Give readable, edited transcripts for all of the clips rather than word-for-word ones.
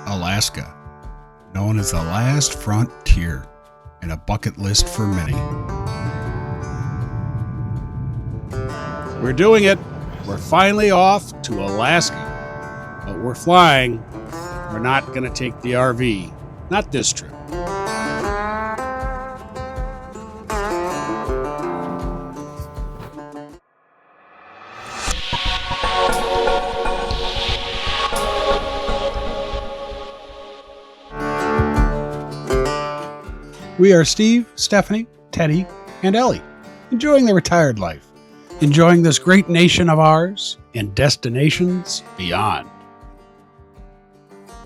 Alaska, known as the last frontier and a bucket list for many. We're doing it. We're finally off to Alaska, but we're flying. We're not going to take the RV. Not this trip. We are Steve, Stephanie, Teddy, and Ellie, enjoying the retired life, enjoying this great nation of ours and destinations beyond.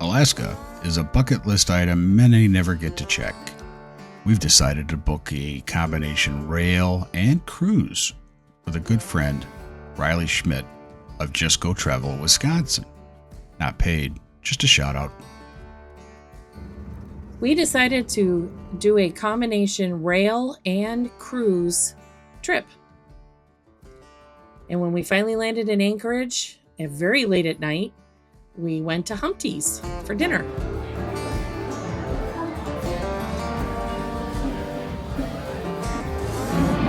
Alaska is a bucket list item many never get to check. We've decided to book a combination rail and cruise with a good friend, Riley Schmidt of Just Go Travel, Wisconsin. Not paid, just a shout out. We decided to do a combination rail and cruise trip. And when we finally landed in Anchorage, very late at night, we went to Humpty's for dinner.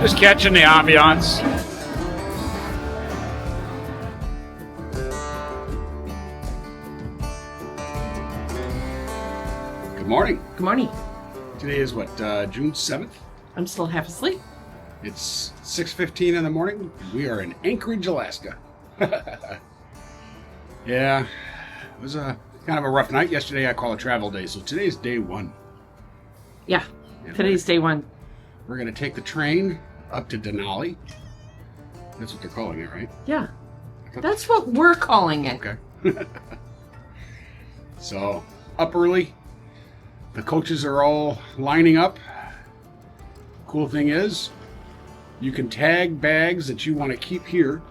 Just catching the ambiance. Good morning. Good morning. Today is what, June 7th? I'm still half asleep. It's 6:15 in the morning. We are in Anchorage, Alaska. Yeah, it was a kind of a rough night yesterday. I call it travel day, so today's day one. Yeah, today's day one. We're going to take the train up to Denali. That's what they're calling it, right? Yeah, that's what we're calling it. Okay. So, up early. The coaches are all lining up. Cool thing is, you can tag bags that you want to keep here.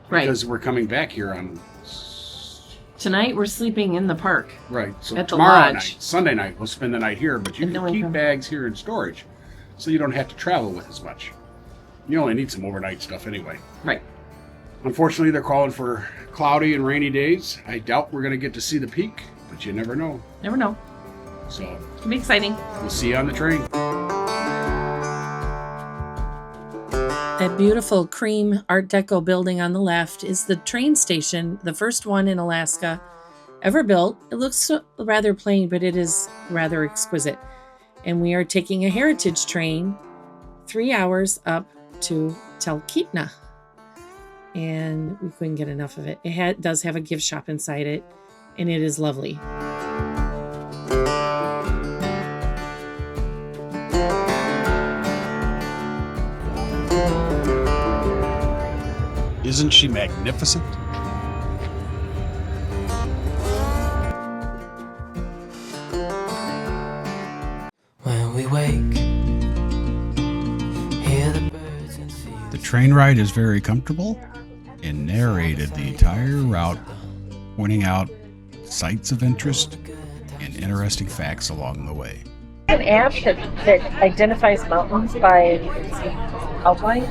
Right. Because we're coming back here on... Tonight we're sleeping in the park. Right. So at the tomorrow lodge. night, Sunday night, we'll spend the night here. But you can keep bags here in storage, so you don't have to travel with as much. You only need some overnight stuff anyway. Right. Unfortunately, they're calling for cloudy and rainy days. I doubt we're going to get to see the peak, but you never know. Never know. So It'll be exciting. We'll see you on the train. That beautiful cream Art Deco building on the left is the train station, the first one in Alaska ever built. It looks rather plain, but it is rather exquisite. And we are taking a heritage train 3 hours up to Talkeetna. And we couldn't get enough of it. It does have a gift shop inside it, and it is lovely. Isn't she magnificent? When we wake, hear the birds and see. The train ride is very comfortable and narrated the entire route, pointing out sites of interest and interesting facts along the way. An app that identifies mountains by outline.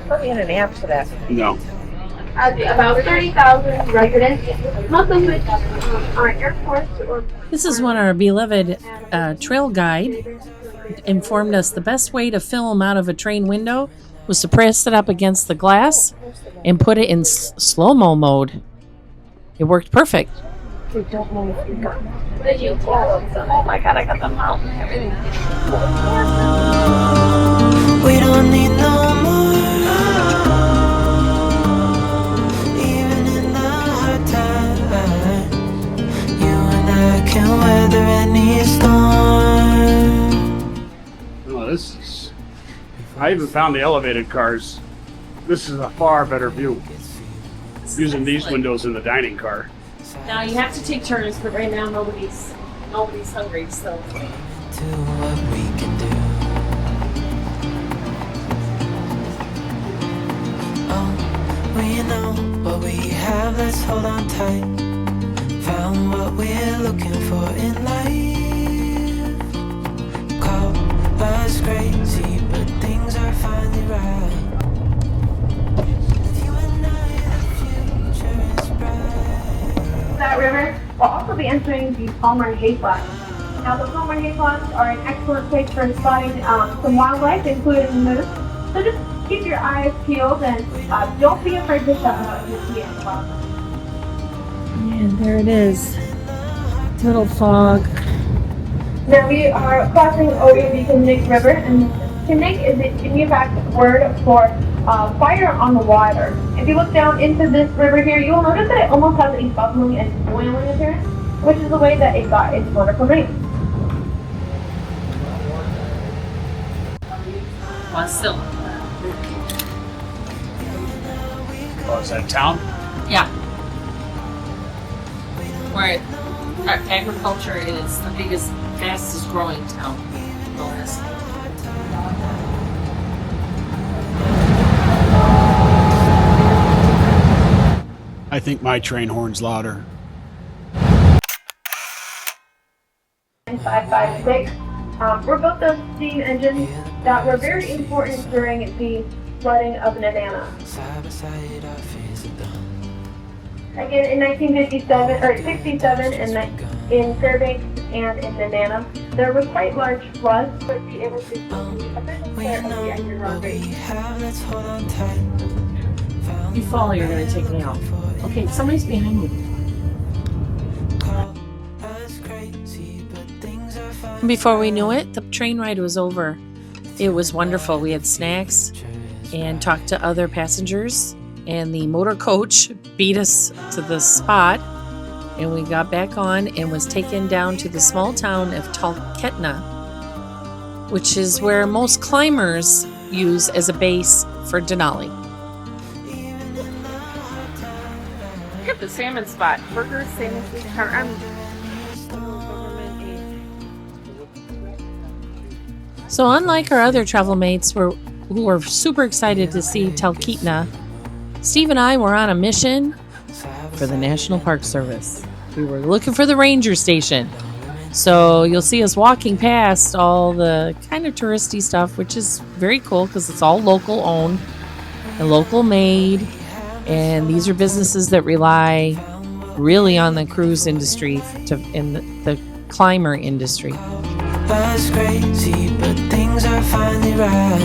Put me in an app for that. No. About 30,000 residents, most of which are airports or... This is when our beloved trail guide informed us the best way to film out of a train window was to press it up against the glass and put it in slow-mo mode. It worked perfect. We don't know if you got it. Oh my god, I got the mountain and everything. We don't need no more. Can weather any storm. Well, this is... I even found the elevated cars. This is a far better view. Using these windows in the dining car. Now you have to take turns, but right now nobody's hungry, so. Do what we can do. Oh, we know what we have, let's hold on tight. Found what we're looking for in life. Call us crazy, but things are finally right. With you and I, the future is bright. that river, we'll also be entering the Palmer Hay Flats. Now, the Palmer Hay Flats are an excellent place for spotting some wildlife, including moose. So just keep your eyes peeled and don't be afraid to shout out if you see any wildlife. And there it is. Little fog. Now we are crossing over the Kinnick River, and Kinnick is the Inupiaq word for fire on the water. If you look down into this river here, you will notice that it almost has a bubbling and boiling appearance, which is the way that it got its wonderful name. Well, still. Oh, is that town? Yeah. Where agriculture is the biggest, fastest growing town in Alaska. I think my train horn's louder. 556 were both those steam engines that were very important during the flooding of Nenana. Again, in 1957 or 67, in Fairbanks and in Nenana, there were quite large floods, but the able to official clear of the Anchorage Bay. If you fall, you're going to take me out. Okay, somebody's behind you. Before we knew it, the train ride was over. It was wonderful. We had snacks and talked to other passengers, and the motor coach beat us to the spot, and we got back on and was taken down to the small town of Talkeetna, which is where most climbers use as a base for Denali. Look at the salmon spot. Burgers, salmon, So unlike our other travel mates who were super excited to see Talkeetna, Steve and I were on a mission for the National Park Service. We were looking for the ranger station. So you'll see us walking past all the kind of touristy stuff, which is very cool because it's all local owned and local made. And these are businesses that rely really on the cruise industry in the climber industry. Was crazy, but things are finally right.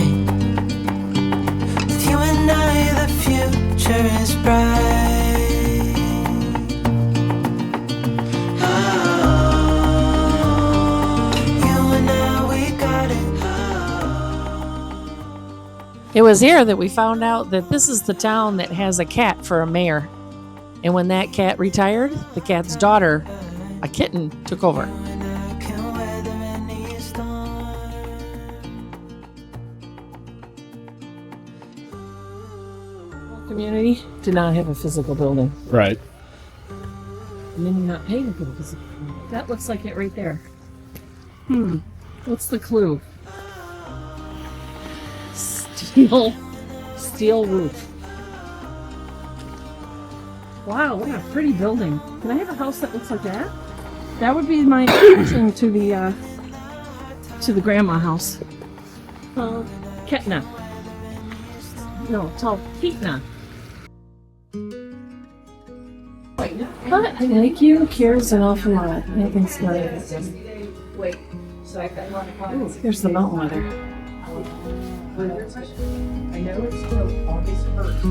With you and I, the future is bright. Oh, you and I, we got it. It was here that we found out that this is the town that has a cat for a mayor. And when that cat retired, the cat's daughter, a kitten, took over. Community did not have a physical building. Right. And then you're not paying for the physical building. That looks like it right there. What's the clue? Steel roof. Wow, what a pretty building. Can I have a house that looks like that? That would be my addition to the grandma house. Talkeetna. No, Talkeetna. But I like you, cares an awful lot. I think it's nice. Ooh, here's the mountain weather. I know it's still August 1st.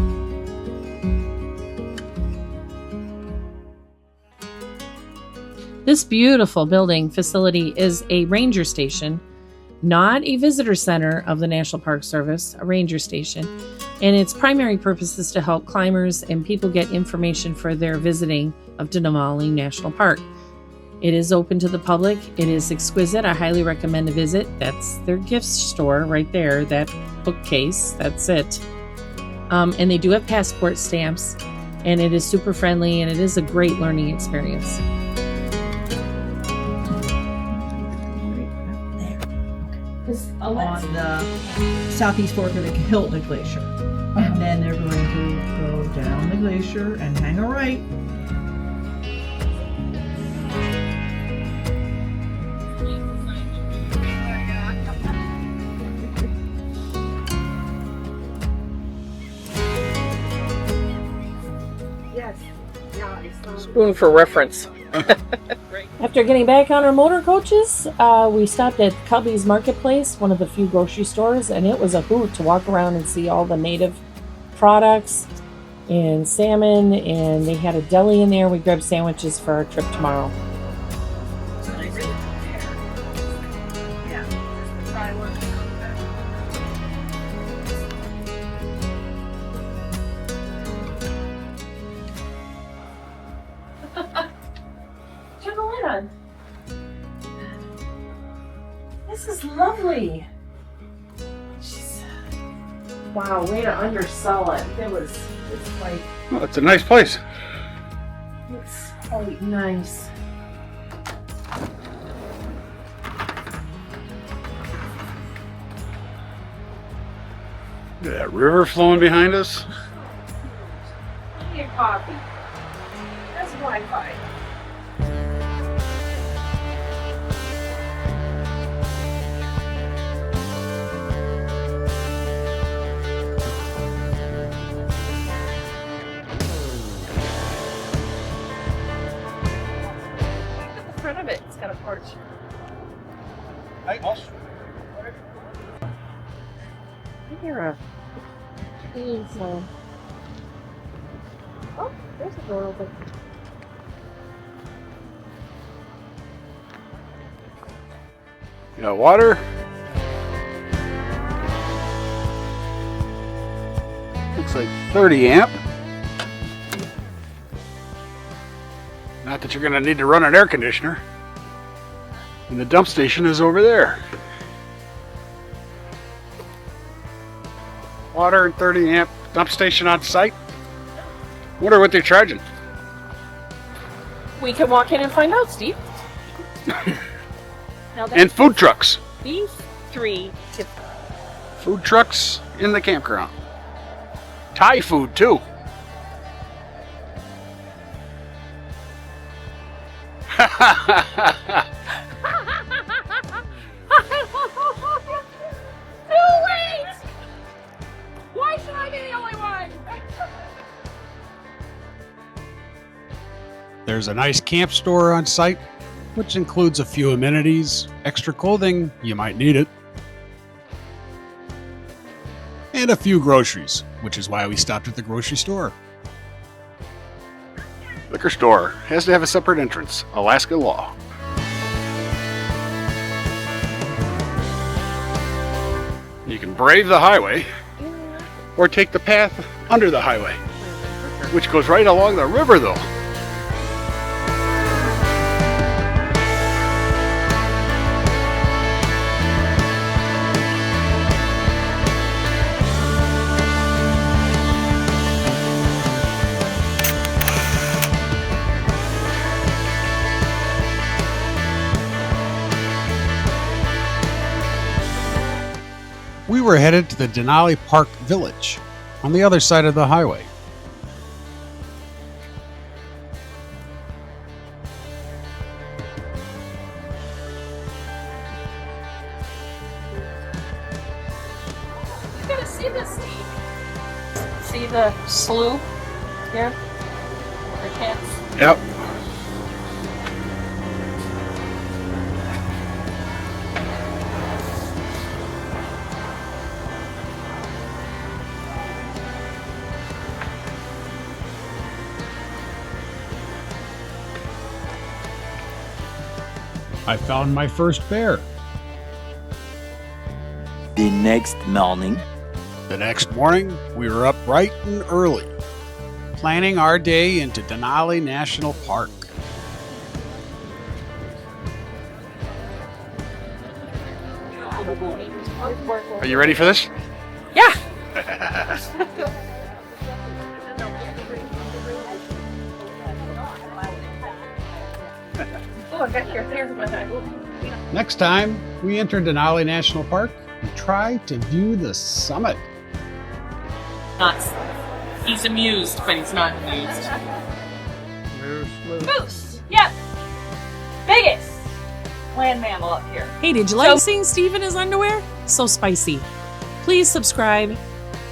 This beautiful building facility is a ranger station, not a visitor center of the National Park Service, a ranger station. And its primary purpose is to help climbers and people get information for their visiting of Denali National Park. It is open to the public. It is exquisite. I highly recommend a visit. That's their gift store right there, that bookcase. That's it. And they do have passport stamps, and it is super friendly, and it is a great learning experience. On the southeast fork of the Hilton Glacier. And then they're going to go down the glacier and hang a right. spoon for reference. After getting back on our motor coaches, we stopped at Cubby's Marketplace, one of the few grocery stores, and it was a hoot to walk around and see all the native products and salmon, and they had a deli in there. We grabbed sandwiches for our trip tomorrow. Turn the light on. This is lovely. Jeez. Wow, way to undersell it. It's quite, Well, it's a nice place. it's quite nice. Look at that river flowing behind us. Give me a coffee. That's Wi-Fi. The front of it, it's got a porch. I hear a so. Oh, there's the door open. You got water. Looks like 30 amp. Not that you're going to need to run an air conditioner. And the dump station is over there. Water and 30 amp dump station on site. Wonder what they're charging. We can walk in and find out, Steve. Now And food trucks. these three tip. Food trucks in the campground. Thai food too. No, wait! Why should I be the only one? There's a nice camp store on site, which includes a few amenities, extra clothing, you might need it, and a few groceries, which is why we stopped at the grocery store. Liquor store has to have a separate entrance, Alaska law. You can brave the highway or take the path under the highway, which goes right along the river though. We were headed to the Denali Park Village on the other side of the highway. You gotta see this, Steve. See the slough here? The cats. Yep. I found my first bear. The next morning, The next morning, we were up bright and early, planning our day into Denali National Park. Are you ready for this? Yeah. Oh, I got your hair in my eye. Next time we enter Denali National Park, we try to view the summit. Nuts. He's amused, but he's not amused. Moose. Yep. Biggest land mammal up here. Hey, did you like seeing Steve in his underwear? So spicy. Please subscribe,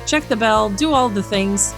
check the bell, do all the things.